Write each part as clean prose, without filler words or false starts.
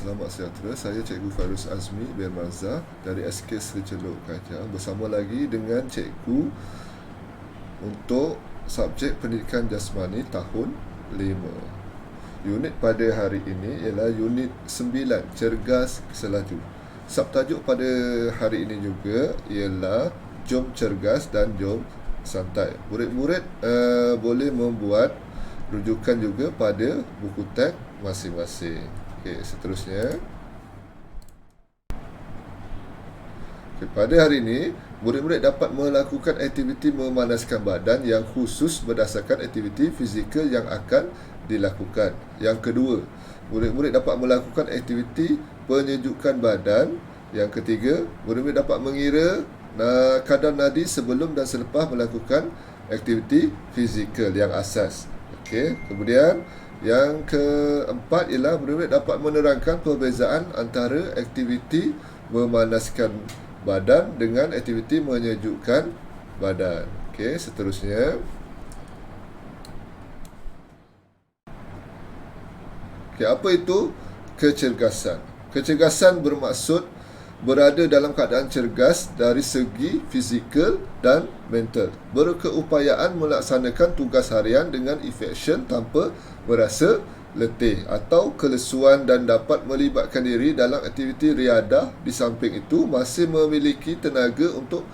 selamat sejahtera. Saya Cikgu Fairuz Azmi bin Razak dari SK Seri Celok Kajang bersama lagi dengan Cikgu untuk subjek pendidikan jasmani tahun 5. Unit pada hari ini ialah unit 9, cergas selaju. Subtajuk pada hari ini juga ialah jom cergas dan jom santai. Murid-murid boleh membuat rujukan juga pada buku teks masing-masing. Okey, seterusnya. Okey, pada hari ini, murid-murid dapat melakukan aktiviti memanaskan badan yang khusus berdasarkan aktiviti fizikal yang akan dilakukan. Yang kedua, murid-murid dapat melakukan aktiviti penyejukan badan. Yang ketiga, murid-murid dapat mengira kadar nadi sebelum dan selepas melakukan aktiviti fizikal yang asas. Okey, kemudian yang keempat ialah murid-murid dapat menerangkan perbezaan antara aktiviti memanaskan badan dengan aktiviti menyejukkan badan. Okey, seterusnya. Okey, apa itu kecergasan? Kecergasan bermaksud berada dalam keadaan cergas dari segi fizikal dan mental. Berkeupayaan melaksanakan tugas harian dengan efisien tanpa merasa letih atau kelesuan dan dapat melibatkan diri dalam aktiviti riadah. Di samping itu, masih memiliki tenaga untuk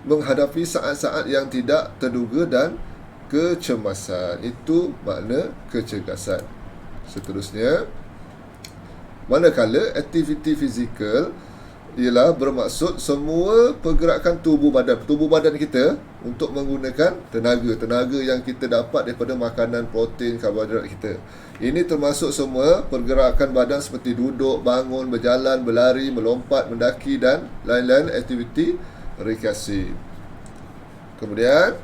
menghadapi saat-saat yang tidak terduga dan kecemasan. Itu makna kecergasan. Seterusnya, manakala aktiviti fizikal ialah bermaksud semua pergerakan tubuh badan kita untuk menggunakan tenaga yang kita dapat daripada makanan, protein, karbohidrat kita. Ini termasuk semua pergerakan badan seperti duduk, bangun, berjalan, berlari, melompat, mendaki dan lain-lain aktiviti rekreasi. Kemudian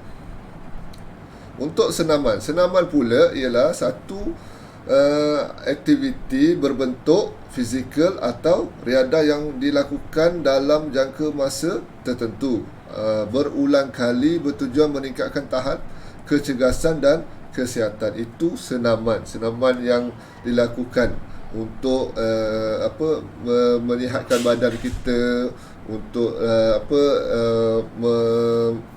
untuk senaman pula ialah satu aktiviti berbentuk fizikal atau riadah yang dilakukan dalam jangka masa tertentu, berulang kali bertujuan meningkatkan tahap kecergasan dan kesihatan. Itu senaman yang dilakukan untuk menyihatkan badan kita, untuk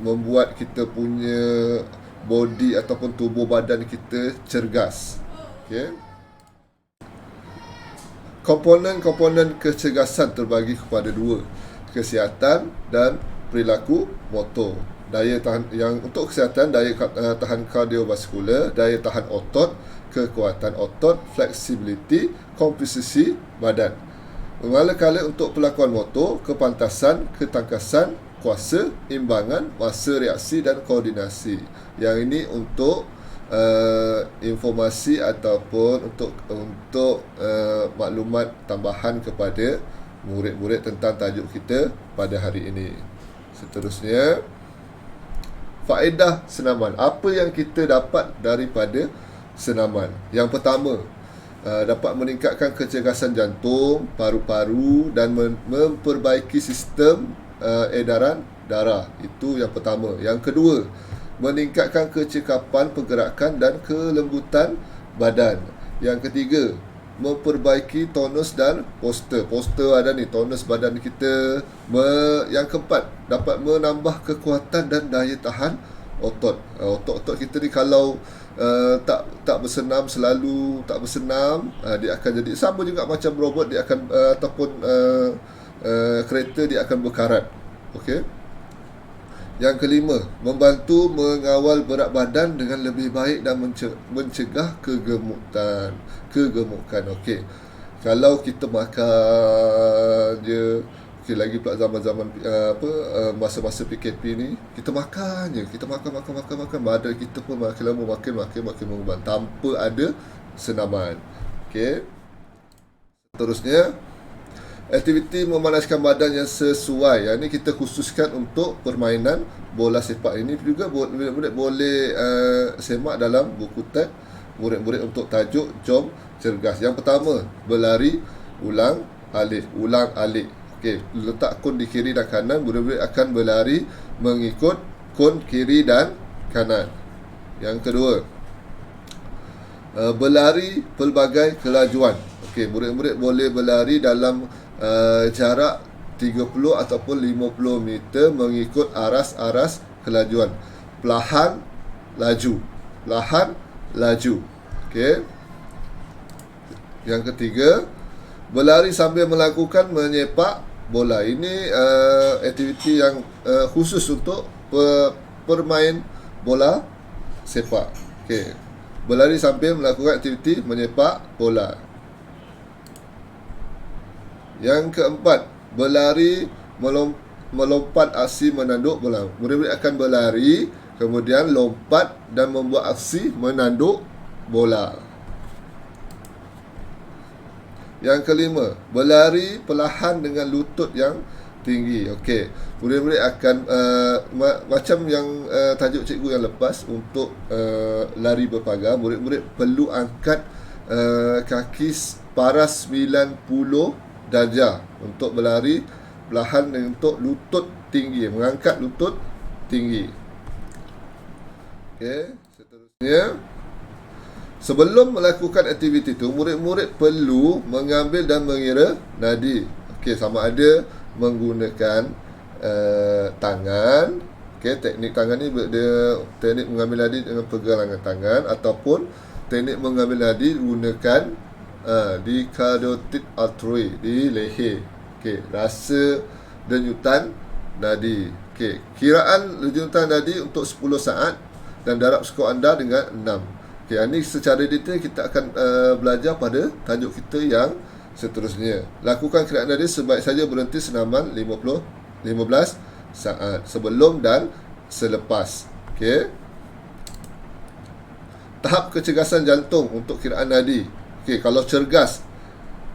membuat kita punya body ataupun tubuh badan kita cergas. Okay. Komponen-komponen kecergasan terbagi kepada dua, kesihatan dan perilaku motor. Daya tahan yang untuk kesihatan, daya tahan kardiovaskular, daya tahan otot, kekuatan otot, fleksibiliti, komposisi badan. Manakala untuk pelakon motor, kepantasan, ketangkasan, kuasa, imbangan, masa reaksi dan koordinasi. Yang ini untuk informasi ataupun untuk maklumat tambahan kepada murid-murid tentang tajuk kita pada hari ini. Seterusnya, faedah senaman. Apa yang kita dapat daripada senaman? Yang pertama, dapat meningkatkan kecergasan jantung, paru-paru dan memperbaiki sistem edaran darah. Itu yang pertama. Yang kedua, meningkatkan kecekapan pergerakan dan kelembutan badan. Yang ketiga, memperbaiki tonus dan postur ada ni, tonus badan kita. Yang keempat, dapat menambah kekuatan dan daya tahan otot. Otot kita ni kalau tak bersenam selalu, dia akan jadi sama juga macam robot, dia akan ataupun kereta, dia akan berkarat. Okey. Yang kelima, membantu mengawal berat badan dengan lebih baik dan mencegah kegemukan. Okey. Kalau kita makan je, lagi pula zaman-zaman masa-masa PKP ni, kita makan je, kita makan, badan kita pun makin lama makin membeban tanpa ada senaman. Okey. Seterusnya, aktiviti memanaskan badan yang sesuai. Yang ini kita khususkan untuk permainan bola sepak. Ini juga murid-murid boleh semak dalam buku teks murid-murid untuk tajuk jom cergas. Yang pertama, berlari ulang alik. Okey, letak kon di kiri dan kanan, murid-murid akan berlari mengikut kon kiri dan kanan. Yang kedua, berlari pelbagai kelajuan. Okey, murid-murid boleh berlari dalam jarak 30 ataupun 50 meter mengikut aras-aras kelajuan. Perlahan, laju. Perlahan, laju. Okey. Yang ketiga, berlari sambil melakukan menyepak bola. Ini aktiviti yang khusus untuk permain bola sepak. Okey. Berlari sambil melakukan aktiviti menyepak bola. Yang keempat, berlari melompat aksi menanduk bola. Murid-murid akan berlari, kemudian lompat dan membuat aksi menanduk bola. Yang kelima, berlari perlahan dengan lutut yang tinggi. Okey, murid-murid akan macam yang tajuk cikgu yang lepas, untuk lari berpagar, murid-murid perlu angkat kaki paras 90 darjah untuk berlari perlahan untuk lutut tinggi, mengangkat lutut tinggi. Okey, seterusnya, sebelum melakukan aktiviti itu, murid-murid perlu mengambil dan mengira nadi. Okey, sama ada menggunakan tangan. Okey, teknik tangan ni dia teknik mengambil nadi dengan pergelangan tangan, ataupun teknik mengambil nadi gunakan di carotid artery, di leher. Okey, rasa denyutan nadi. Okey, kiraan denyutan nadi untuk 10 saat dan darab skor anda dengan 6. Okey, ini secara detail kita akan belajar pada tajuk kita yang seterusnya. Lakukan kiraan nadi sebaik saja berhenti senaman 15 saat sebelum dan selepas. Okey. Tahap kecergasan jantung untuk kiraan nadi. Okey, kalau cergas,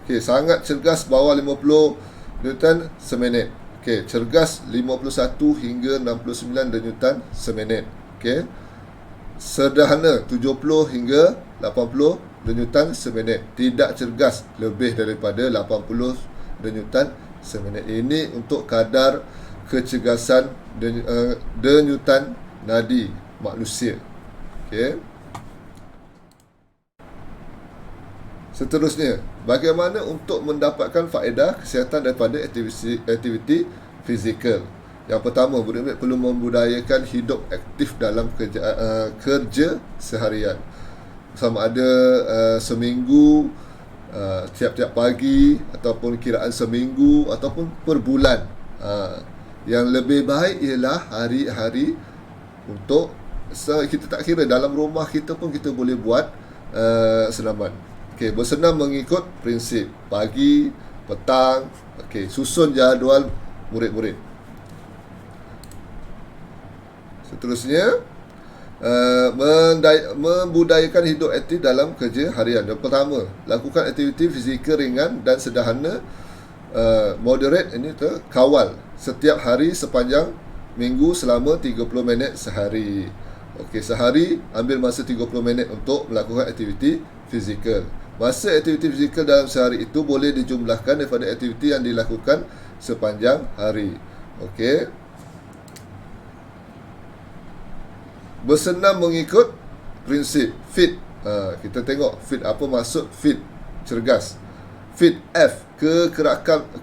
okey, sangat cergas, bawah 50 denyutan seminit. Okey, cergas 51 hingga 69 denyutan seminit. Okey. Sederhana 70 hingga 80 denyutan seminit. Tidak cergas lebih daripada 80 denyutan seminit. Ini untuk kadar kecergasan denyutan nadi manusia. Okey. Seterusnya, bagaimana untuk mendapatkan faedah kesihatan daripada aktiviti fizikal? Yang pertama, murid-murid perlu membudayakan hidup aktif dalam kerja seharian. Sama ada seminggu, tiap-tiap pagi, ataupun kiraan seminggu, ataupun per bulan. Yang lebih baik ialah hari-hari untuk kita tak kira dalam rumah kita pun kita boleh buat senaman. Okey, bersenam mengikut prinsip pagi, petang. Okey, susun jadual murid-murid. Seterusnya, membudayakan hidup aktif dalam kerja harian. Yang pertama, lakukan aktiviti fizikal ringan dan sederhana, moderate, ini kawal setiap hari sepanjang minggu selama 30 minit sehari. Okey, sehari ambil masa 30 minit untuk melakukan aktiviti fizikal. Masa aktiviti fizikal dalam sehari itu boleh dijumlahkan daripada aktiviti yang dilakukan sepanjang hari. Okey. Bersenam mengikut prinsip fit. Kita tengok fit, apa maksud fit? Cergas. Fit F,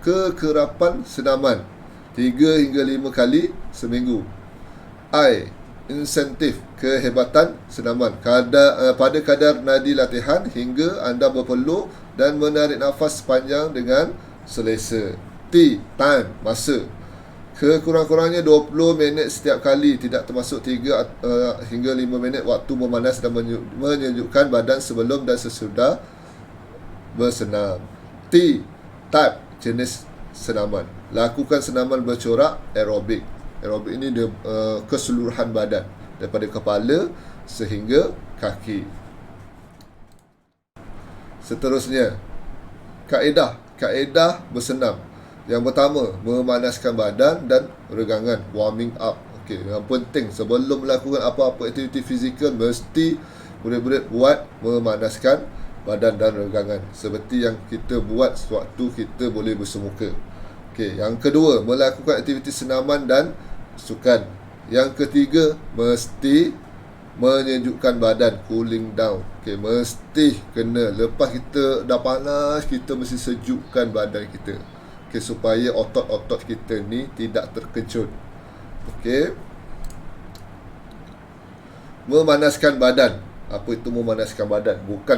kekerapan senaman 3 hingga 5 kali seminggu. I, insentif, kehebatan senaman pada kadar nadi latihan hingga anda berpeluh dan menarik nafas panjang dengan selesa. T, time, masa, kekurang-kurangnya 20 minit setiap kali, tidak termasuk 3 hingga 5 minit waktu memanas dan menyejukkan badan sebelum dan sesudah bersenam. T, type, jenis senaman, lakukan senaman bercorak aerobik. Aerobik ini dia keseluruhan badan daripada kepala sehingga kaki. Seterusnya, kaedah bersenam. Yang pertama, memanaskan badan dan regangan, warming up. Okey, yang penting sebelum melakukan apa-apa aktiviti fizikal mesti murid-murid buat memanaskan badan dan regangan, seperti yang kita buat sewaktu kita boleh bersemuka. Okey, yang kedua, melakukan aktiviti senaman dan sukan. Yang ketiga, mesti menyejukkan badan, cooling down. Okey, mesti kena. Lepas kita dah panas, kita mesti sejukkan badan kita. Okey, supaya otot-otot kita ni tidak terkejut. Okey. Memanaskan badan. Apa itu memanaskan badan? Bukan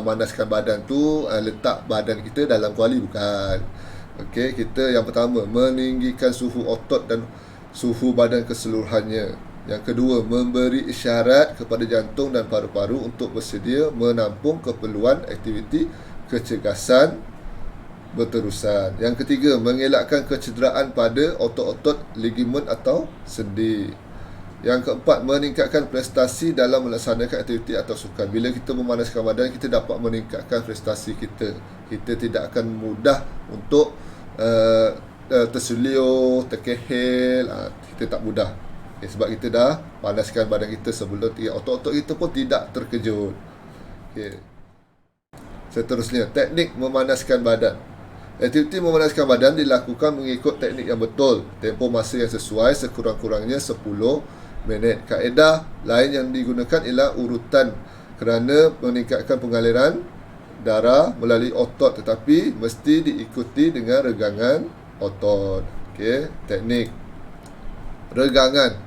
manaskan badan tu letak badan kita dalam kuali, bukan. Okey, kita yang pertama meninggikan suhu otot dan suhu badan keseluruhannya. Yang kedua, memberi isyarat kepada jantung dan paru-paru untuk bersedia menampung keperluan aktiviti kecergasan berterusan. Yang ketiga, mengelakkan kecederaan pada otot-otot, ligamen atau sendi. Yang keempat, meningkatkan prestasi dalam melaksanakan aktiviti atau sukan. Bila kita memanaskan badan, kita dapat meningkatkan prestasi kita. Kita tidak akan mudah untuk terseluar, terkehel. Kita tak mudah. Sebab kita dah panaskan badan kita sebelum otot-otot kita pun tidak terkejut. Seterusnya, teknik memanaskan badan. Aktiviti memanaskan badan dilakukan mengikut teknik yang betul, tempoh masa yang sesuai, sekurang-kurangnya 10 minit. Kaedah lain yang digunakan ialah urutan kerana meningkatkan pengaliran darah melalui otot, tetapi mesti diikuti dengan regangan otot. Teknik regangan.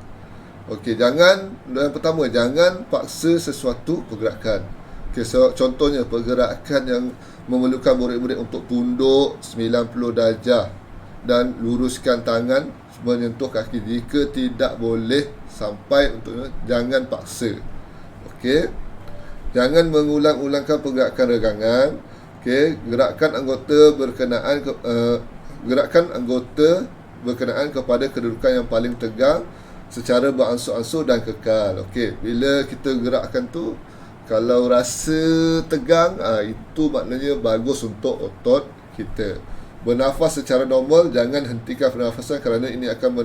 Yang pertama, jangan paksa sesuatu pergerakan. So, contohnya pergerakan yang memerlukan murid-murid untuk tunduk 90 darjah dan luruskan tangan menyentuh kaki. Jika tidak boleh sampai untuk, jangan paksa. Jangan mengulang-ulangkan pergerakan regangan. Gerakan anggota berkenaan kepada kedudukan yang paling tegang secara beransur-ansur dan kekal. Bila kita gerakkan tu, kalau rasa tegang, itu maknanya bagus untuk otot kita. Bernafas secara normal, jangan hentikan pernafasan kerana ini akan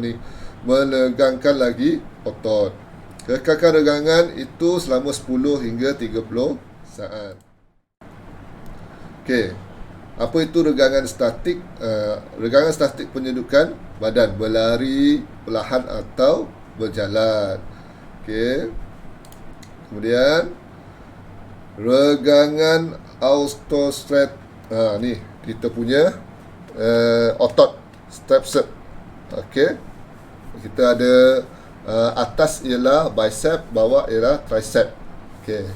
menegangkan lagi otot. Kekalkan regangan itu selama 10 hingga 30 saat. Apa itu regangan statik? Regangan statik penyedukan badan, berlari perlahan atau berjalan. Kemudian regangan autostret. Ni kita punya otot tricep. Kita ada atas ialah bicep, bawah ialah tricep.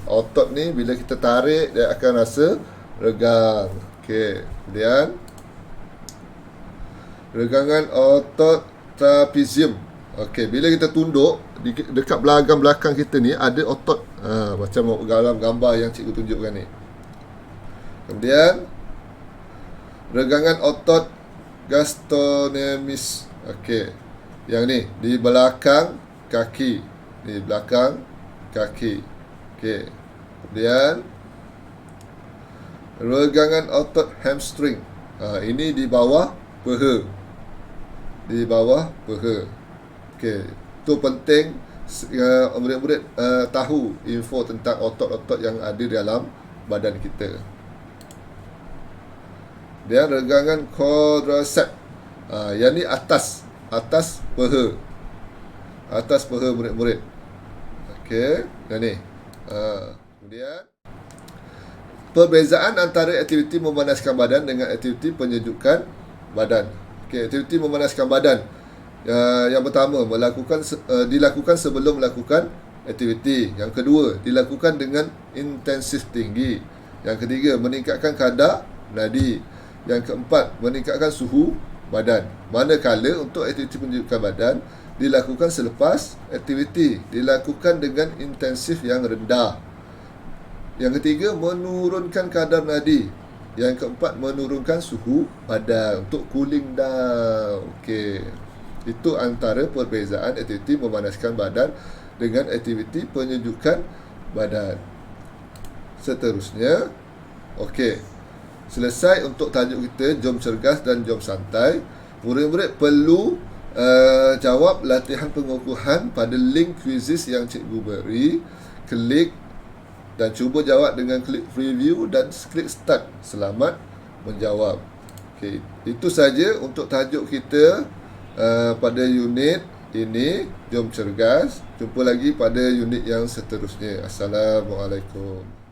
Otot ni bila kita tarik, dia akan rasa regang. Kemudian regangan otot trapezium. Bila kita tunduk, dekat belakang kita ni ada otot, macam dalam gambar yang cikgu tunjukkan ni. Kemudian regangan otot gastrocnemius. Yang ni di belakang kaki. Di belakang kaki. Kemudian regangan otot hamstring. Ini di bawah peha. Di bawah peha. Itu penting murid-murid tahu info tentang otot-otot yang ada dalam badan kita. Dan regangan quadricep. Yang ni atas peha. Atas peha murid-murid. Yang ni. Kemudian perbezaan antara aktiviti memanaskan badan dengan aktiviti penyejukan badan. Aktiviti memanaskan badan, yang pertama dilakukan sebelum melakukan aktiviti. Yang kedua, dilakukan dengan intensif tinggi. Yang ketiga, meningkatkan kadar nadi. Yang keempat, meningkatkan suhu badan. Manakala untuk aktiviti penyejukan badan dilakukan selepas aktiviti, dilakukan dengan intensif yang rendah. Yang ketiga, menurunkan kadar nadi. Yang keempat, menurunkan suhu badan untuk cooling down. Itu antara perbezaan aktiviti memanaskan badan dengan aktiviti penyejukan badan. Seterusnya, selesai untuk tajuk kita, jom cergas dan jom santai. Murid-murid perlu jawab latihan pengukuhan pada link quizzes yang cikgu beri. Klik dan cuba jawab dengan klik preview dan klik start. Selamat menjawab. Itu saja untuk tajuk kita pada unit ini. Jom cergas. Jumpa lagi pada unit yang seterusnya. Assalamualaikum.